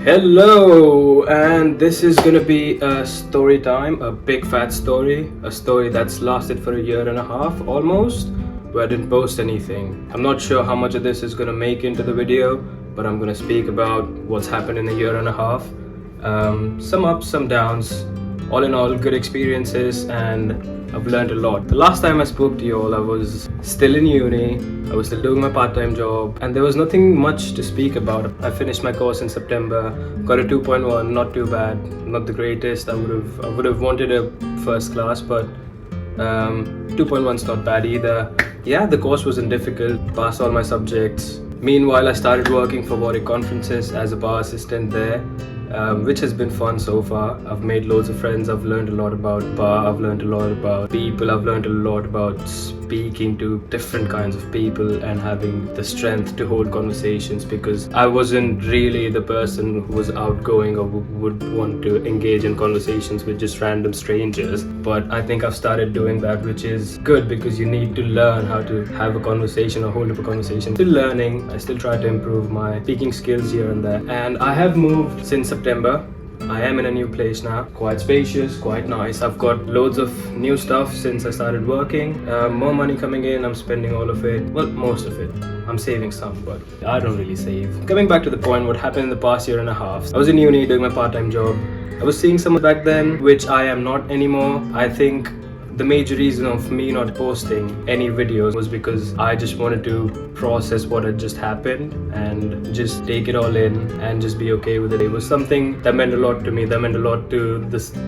Hello, and this is gonna be a story time, a big fat story, a story that's lasted for a year and a half almost, where I didn't post anything. I'm not sure how much of this is gonna make into the video, but I'm gonna speak about what's happened in a year and a half. Some ups, some downs, all in all, good experiences, and I've learned a lot. The last time I spoke to you all, I was still in uni, I was still doing my part-time job, and there was nothing much to speak about. I finished my course in September, got a 2.1, not too bad, not the greatest. I would have wanted a first class, but 2.1 is not bad either. Yeah, the course wasn't difficult, passed all my subjects. Meanwhile, I started working for Warwick Conferences as a bar assistant there, which has been fun so far. I've made loads of friends, I've learned a lot about bar, I've learned a lot about people, I've learned a lot about speaking to different kinds of people and having the strength to hold conversations, because I wasn't really the person who was outgoing or would want to engage in conversations with just random strangers. But I think I've started doing that, which is good because you need to learn how to have a conversation or hold up a conversation. Still learning, I still try to improve my speaking skills here and there. And I have moved since September. I am in a new place now, quite spacious, quite nice. I've got loads of new stuff since I started working. More money coming in, I'm spending all of it. Well, most of it. I'm saving some, but I don't really save. Coming back to the point, what happened in the past year and a half. I was in uni doing my part-time job. I was seeing someone back then, which I am not anymore. I think the major reason of me not posting any videos was because I just wanted to process what had just happened and just take it all in and just be okay with it. It was something that meant a lot to me, that meant a lot to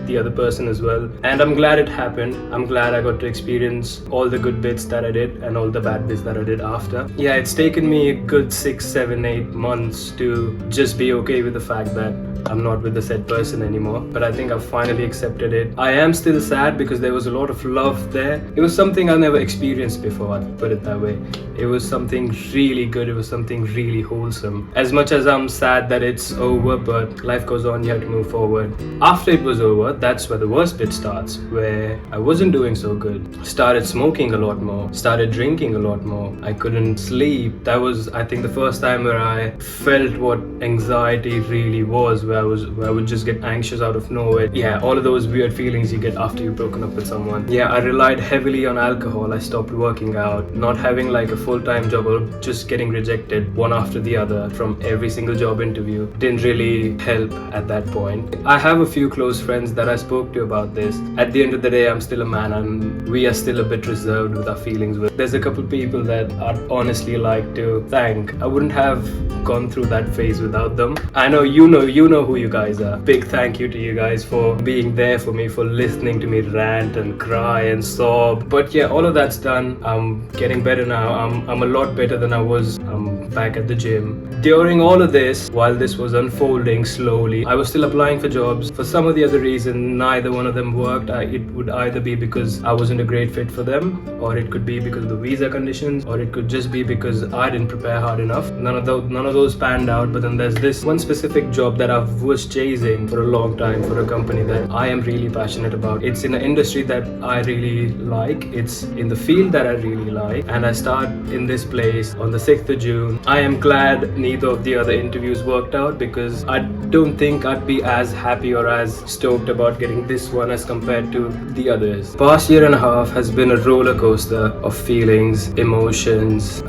the other person as well. And I'm glad it happened. I'm glad I got to experience all the good bits that I did and all the bad bits that I did after. Yeah, it's taken me a good 6, 7, 8 months to just be okay with the fact that I'm not with the said person anymore, but I think I've finally accepted it. I am still sad because there was a lot of love there. It was something I never experienced before, I'd put it that way. It was something really good, it was something really wholesome. As much as I'm sad that it's over, but life goes on, you have to move forward. After it was over, that's where the worst bit starts, where I wasn't doing so good. Started smoking a lot more, started drinking a lot more. I couldn't sleep. That was, I think, the first time where I felt what anxiety really was, where I would just get anxious out of nowhere. Yeah, all of those weird feelings you get after you've broken up with someone. Yeah, I relied heavily on alcohol. I stopped working out, not having like a full-time job, or just getting rejected one after the other from every single job interview. Didn't really help at that point. I have a few close friends that I spoke to about this. At the end of the day, I'm still a man and we are still a bit reserved with our feelings. There's a couple people that I'd honestly like to thank. I wouldn't have gone through that phase without them. I know you know who you guys are. Big thank you to you guys for being there for me, for listening to me rant and cry and sob. But yeah, all of that's done. I'm getting better now. I'm a lot better than I was. I'm back at the gym. During all of this, while this was unfolding slowly, I was still applying for jobs. For some of the other reason, neither one of them worked. It would either be because I wasn't a great fit for them, or it could be because of the visa conditions, or it could just be because I didn't prepare hard enough. None of those panned out. But then there's this one specific job that I was chasing for a long time, for a company that I am really passionate about. It's in an industry that I really like. It's in the field that I really like. And I start in this place on the 6th of June. I am glad neither of the other interviews worked out, because I don't think I'd be as happy or as stoked about getting this one as compared to the others. Past year and a half has been a roller coaster of feelings, emotions,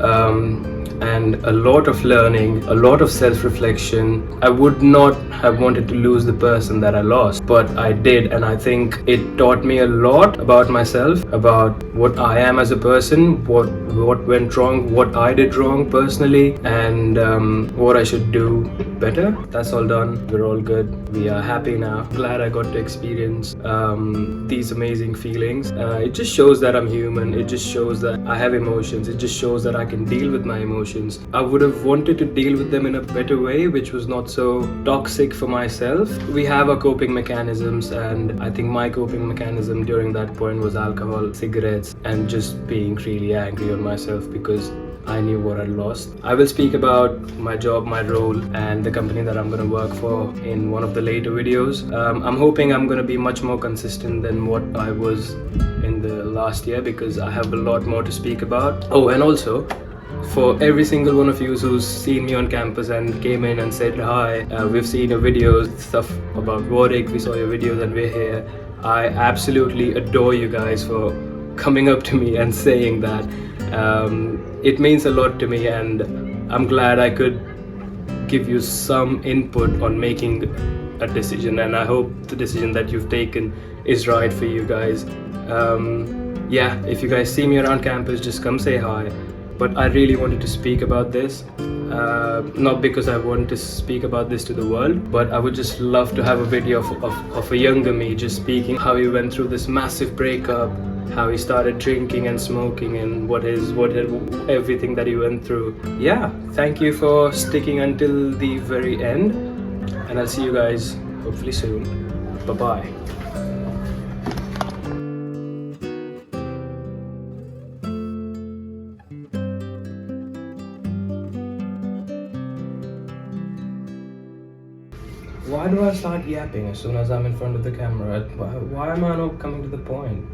and a lot of learning, a lot of self-reflection. I would not have wanted to lose the person that I lost, but I did, and I think it taught me a lot about myself, about what I am as a person, what went wrong, what I did wrong personally, and what I should do better. That's all done. We're all good. We are happy now. Glad I got to experience these amazing feelings. It just shows that I'm human. It just shows that I have emotions. It just shows that I can deal with my emotions. I would have wanted to deal with them in a better way, which was not so toxic for myself. We have our coping mechanisms, and I think my coping mechanism during that point was alcohol, cigarettes, and just being really angry on myself because I knew what I'd lost. I will speak about my job, my role, and the company that I'm going to work for in one of the later videos. I'm hoping I'm going to be much more consistent than what I was in the last year, because I have a lot more to speak about. Oh, and also, For every single one of you who's seen me on campus and came in and said hi, we've seen your videos, stuff about Warwick, we saw your videos and we're here. I absolutely adore you guys for coming up to me and saying that. It means a lot to me, and I'm glad I could give you some input on making a decision, and I hope the decision that you've taken is right for you guys. Yeah, if you guys see me around campus, just come say hi. But I really wanted to speak about this, not because I want to speak about this to the world, but I would just love to have a video of a younger me just speaking how he went through this massive breakup, how he started drinking and smoking, and everything that he went through. Yeah, thank you for sticking until the very end, and I'll see you guys hopefully soon. Bye bye. Why do I start yapping as soon as I'm in front of the camera? Why am I not coming to the point?